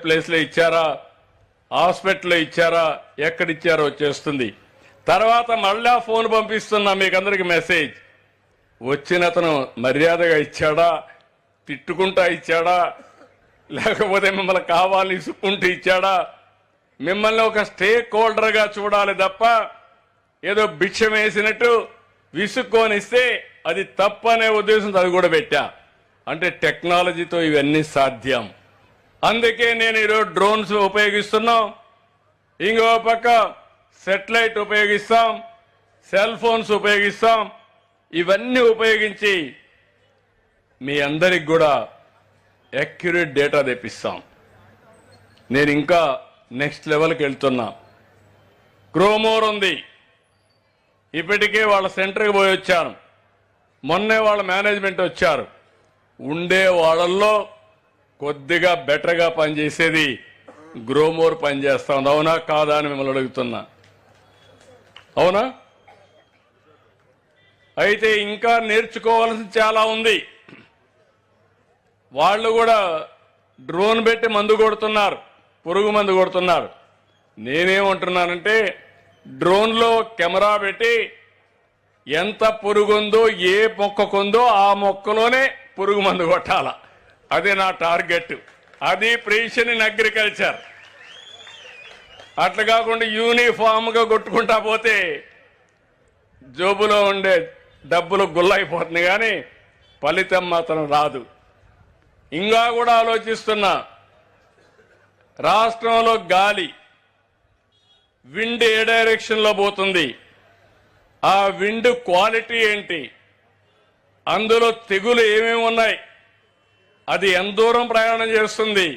ప్లేస్లో ఇచ్చారా, హాస్పిటల్లో ఇచ్చారా, ఎక్కడిచ్చారో వచ్చేస్తుంది. తర్వాత మళ్ళా ఫోన్ పంపిస్తున్నా మీకు అందరికి మెసేజ్. వచ్చిన అతను మర్యాదగా ఇచ్చాడా, తిట్టుకుంటా ఇచ్చాడా, లేకపోతే మిమ్మల్ని కావాలని ఇసుక్కుంటూ ఇచ్చాడా? మిమ్మల్ని ఒక స్టేక్ హోల్డర్గా చూడాలి తప్ప ఏదో భిక్షం వేసినట్టు విసుక్కొనిస్తే అది తప్పనే ఉద్దేశంతో అది కూడా పెట్టా. అంటే టెక్నాలజీతో ఇవన్నీ సాధ్యం. అందుకే నేను ఈరోజు డ్రోన్స్ ఉపయోగిస్తున్నాం, ఇంకో పక్క సెటిలైట్ ఉపయోగిస్తాం, సెల్ ఫోన్స్ ఉపయోగిస్తాం. ఇవన్నీ ఉపయోగించి మీ అందరికి కూడా యాక్యురేట్ డేటా తెప్పిస్తాం. నేను ఇంకా నెక్స్ట్ లెవెల్కి వెళ్తున్నా. గ్రోమోర్ ఉంది, ఇప్పటికే వాళ్ళ సెంటర్కి పోయి వచ్చాను. మొన్నే వాళ్ళ మేనేజ్మెంట్ వచ్చారు. ఉండే వాళ్ళల్లో కొద్దిగా బెటర్గా పనిచేసేది గ్రోమోర్ పనిచేస్తా ఉంది. అవునా కాదా అని మిమ్మల్ని అడుగుతున్నా. అవునా? అయితే ఇంకా నేర్చుకోవాల్సింది చాలా ఉంది. వాళ్ళు కూడా డ్రోన్ పెట్టి మందు కొడుతున్నారు, పురుగు మందు కొడుతున్నారు. నేనేమంటున్నానంటే డ్రోన్లో కెమెరా పెట్టి ఎంత పురుగుందో, ఏ మొక్కకుందో ఆ మొక్కలోనే పురుగు మందు కొట్టాల. అది నా టార్గెట్. అది ప్రిసిషన్ ఇన్ అగ్రికల్చర్. అట్లా కాకుండా యూనిఫామ్గా కొట్టుకుంటా పోతే జోబులో ఉండే డబ్బులు గుల్లైపోతుంది, కానీ ఫలితం మాత్రం రాదు. ఇంకా కూడా ఆలోచిస్తున్నా. రాష్ట్రంలో గాలి, విండ్ ఏ డైరెక్షన్లో పోతుంది, ఆ విండ్ క్వాలిటీ ఏంటి, అందులో తెగులు ఏమేమి ఉన్నాయి, అది ఎంత దూరం ప్రయాణం చేస్తుంది,